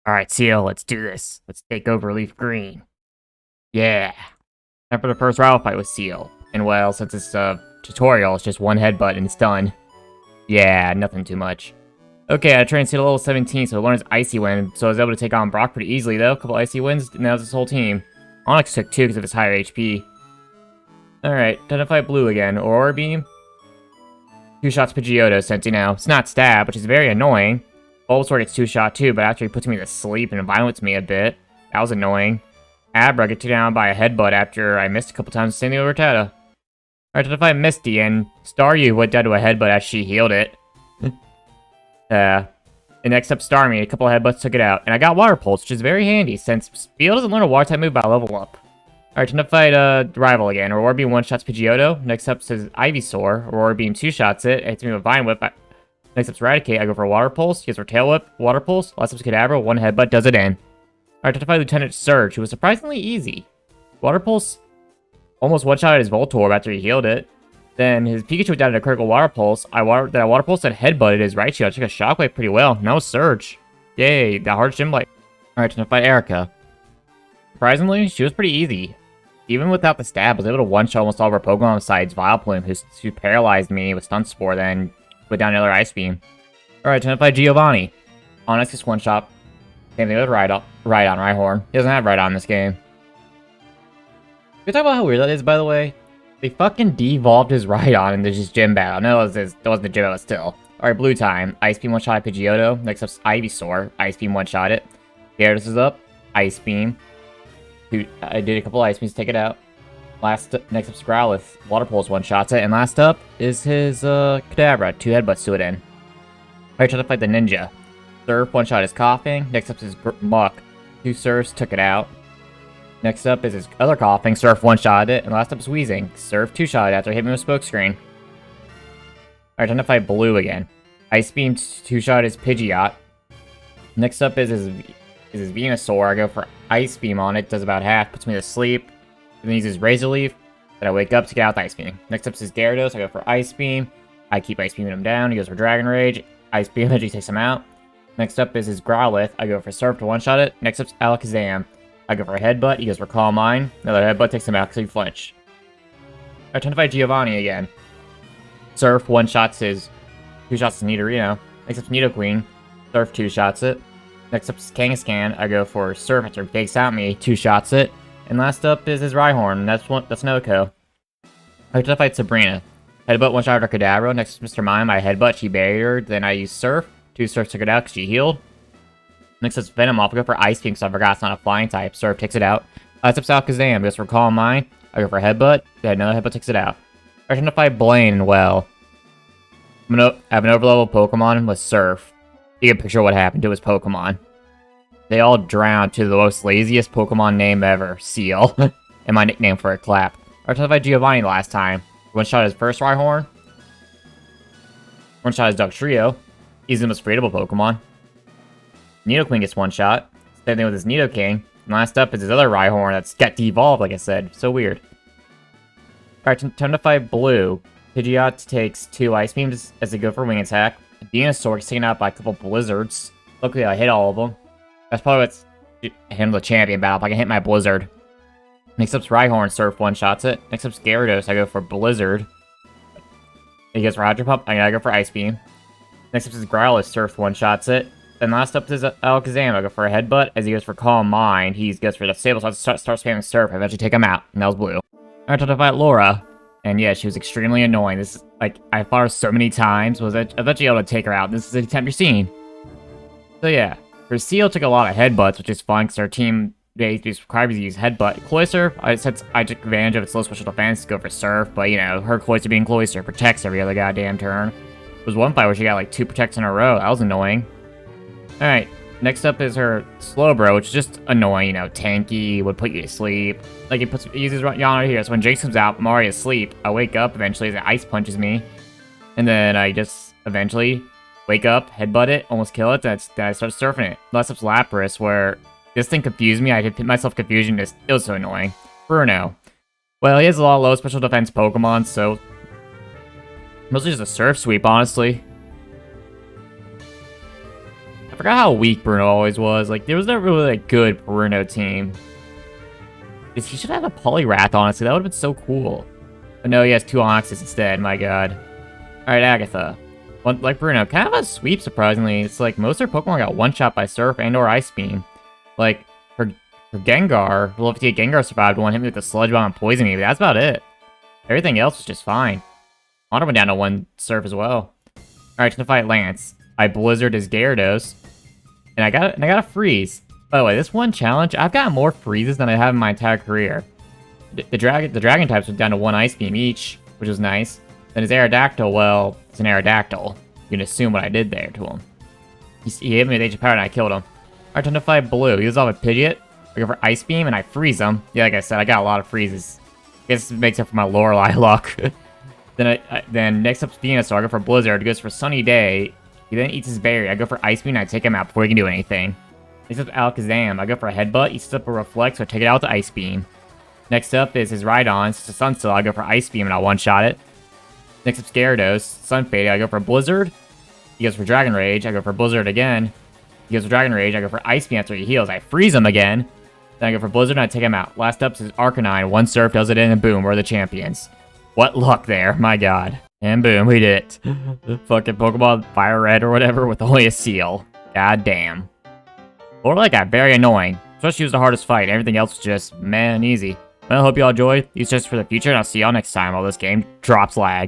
Alright, Seel, let's do this. Let's take over Leaf Green. Yeah. Time for the first rival fight with Seel. And well, since it's a tutorial, it's just one headbutt and it's done. Yeah, nothing too much. Okay, I trained Seel at level 17, so it learns Icy Wind, so I was able to take on Brock pretty easily though. A couple Icy Winds, and that was his whole team. Onyx took 2 because of his higher HP. Alright, time to fight Blue again. Aurora Beam. 2 shots Pidgeotto sent you now. It's not stab, which is very annoying. Bulbasaur gets 2 shot too, but after he puts me to sleep and violents me a bit. That was annoying. Abra gets taken down by a headbutt after I missed a couple times. Same thing with Rattata. Alright, to fight Misty, and Staryu went down to a headbutt as she healed it. And next up Starmie, a couple of headbutts took it out. And I got Water Pulse, which is very handy, since Seel doesn't learn a water type move by level up. Alright, time to fight Rival again. Aurora Beam 1-shots Pidgeotto. Next up says Ivysaur. Aurora Beam 2-shots it. It hits me with Vine Whip. Next up's Eradicate. I go for Water Pulse. He goes for Tail Whip, Water Pulse. Last up's Kadabra. 1 headbutt does it in. Alright, time to fight Lieutenant Surge, who was surprisingly easy. Water Pulse almost one-shot his Voltorb after he healed it. Then his Pikachu went down to a critical Water Pulse. Water Pulse and headbutted his right shield. I took a Shockwave pretty well. Now Surge. Yay, the hard Gym Blade. Alright, time to fight Erica. Surprisingly, she was pretty easy. Even without the stab, I was able to one-shot almost all of her Pokemon besides Vileplume, who paralyzed me with Stun Spore, then put down another Ice Beam. Alright, time to fight Giovanni. Onyx is one-shot. Same thing with Rhyhorn. He doesn't have Rhydon in this game. Can we talk about how weird that is, by the way? They fucking devolved his Rhydon into just Gym Battle. No, it wasn't the Gym Battle still. Alright, Blue time. Ice Beam one-shot Pidgeotto. Next up's Ivysaur. Ice Beam one-shot it. Gyarados is up. Ice Beam. I did a couple Ice Beams to take it out. Next up's Growlithe. Water Pulse one-shots it. And last up is his Kadabra. 2 headbutts to it in. Alright, try to fight the Ninja. Surf one-shot is Coughing. Next up is Muck. 2 Surfs took it out. Next up is his other Coughing. Surf one-shot it. And last up is Wheezing. Surf 2-shot it after hitting me with Smokescreen. Alright, time to fight Blue again. Ice Beam 2-shot is Pidgeot. Next up is his Venusaur. I go for Ice Beam on it. Does about half. Puts me to sleep. Then he uses Razor Leaf. Then I wake up to get out with Ice Beam. Next up is his Gyarados. I go for Ice Beam. I keep Ice Beaming him down. He goes for Dragon Rage. Ice Beam eventually takes him out. Next up is his Growlithe. I go for Surf to one-shot it. Next up's Alakazam. I go for a Headbutt. He goes for Calm Mind. Another Headbutt takes him out because he flinched. I try to fight Giovanni again. Surf one-shots his 2-shots to Nidorino. Next up's Nidoqueen. Surf 2-shots it. Next up's Kangaskhan. I go for Surf after he takes out me. 2-shots it. And last up is his Rhyhorn. That's Noco. I try to fight Sabrina. Headbutt one-shot after Kadabra. Next is Mr. Mime. I headbutt. She buried her. Then I use Surf. 2 Surfs took it out because she healed. Next is Venom. I'll go for Ice Beam because I forgot it's not a flying type. Surf takes it out. Last up's Alakazam. Goes for Calm Mind. I go for Headbutt. Then another Headbutt takes it out. I try to fight Blaine. Well, I'm gonna have an overlevel Pokemon with Surf. You can picture what happened to his Pokemon. They all drowned to the most laziest Pokemon name ever, Seel. And my nickname for a clap. I tried to fight Giovanni last time. One-shot his first Rhyhorn. One-shot his Dugtrio. He's the most freedable Pokemon. Nidoqueen gets one-shot. Same thing with his Nidoking. And last up is his other Rhyhorn that's got devolved, like I said. So weird. Alright, time to fight Blue. Pidgeot takes 2 Ice Beams as they go for Wing Attack. Venusaur gets taken out by a couple Blizzards. Luckily, I hit all of them. That's probably what's handled the champion battle. If I can hit my Blizzard. Next up's Rhyhorn. Surf one-shots it. Next up's Gyarados. I go for Blizzard. He goes for Hydro Pump. I go for Ice Beam. Next up is Growlithe. Surf one-shots it. Then last up is Alakazam. I go for a Headbutt. As he goes for Calm Mind, he goes for the Stable. So I start spamming Surf. I eventually take him out. And that was Blue. Alright, time to fight Laura. And yeah, she was extremely annoying. This is, like, I fought her so many times. Was eventually able to take her out. This is the attempt you're seeing. So yeah. Her Seel took a lot of Headbutts, which is fun because our team basically required to use Headbutt. Cloyster, I took advantage of its low special defense to go for Surf, but you know, her Cloyster being Cloyster protects every other goddamn turn. There was one fight where she got like 2 protects in a row. That was annoying. Alright, next up is her Slowbro, which is just annoying, you know, tanky, would put you to sleep. Like, it uses Yana here, so when Jace comes out, I'm already asleep. I wake up eventually as it Ice Punches me. And then I just eventually wake up, headbutt it, almost kill it, then I start surfing it. Last up's Lapras, where this thing confused me. I did put myself confusion, it was so annoying. Bruno. Well, he has a lot of low special defense Pokemon, so mostly just a Surf Sweep, honestly. I forgot how weak Bruno always was. Like, there was never really a good Bruno team. He should have a Poliwrath, honestly. That would have been so cool. But no, he has 2 Onixes instead. My god. Alright, Agatha. Like Bruno, kind of a sweep, surprisingly. It's like most of their Pokemon got one-shot by Surf and or Ice Beam. Like, for Gengar, well, if you Gengar survived one, hit me with the Sludge Bomb and Poison Me, but that's about it. Everything else was just fine. Honor went down to 1 Surf as well. Alright, to fight Lance. I Blizzard his Gyarados. And I got a Freeze. By the way, this one challenge, I've got more Freezes than I have in my entire career. The Dragon types went down to 1 Ice Beam each, which was nice. Then his Aerodactyl, well, it's an Aerodactyl. You can assume what I did there to him. He hit me with Ancient Power and I killed him. Alright, time to fight Blue. He was off a Pidgeot. I go for Ice Beam and I freeze him. Yeah, like I said, I got a lot of freezes. I guess it makes up for my Lorelei luck. Then next up's Venusaur. I go for Blizzard. He goes for Sunny Day. He then eats his berry. I go for Ice Beam and I take him out before he can do anything. Next up's Alakazam. I go for a Headbutt. He sets up a Reflect, so I take it out with the Ice Beam. Next up is his Rhydon. It's a Sunsteel. I go for Ice Beam and I one-shot it. Next up's Gyarados. Sunfade. I go for Blizzard. He goes for Dragon Rage. I go for Blizzard again. He goes for Dragon Rage. I go for Ice Beam after he heals. I freeze him again. Then I go for Blizzard and I take him out. Last up is Arcanine. 1 Surf does it in and boom, we're the champions. What luck there, my god. And boom, we did it. Fucking Pokemon Firered or whatever with only a Seel. God damn. Lorelei got very annoying. Especially was the hardest fight. Everything else was just, man, easy. Well, I hope you all enjoyed. These just for the future and I'll see y'all next time while this game drops lag.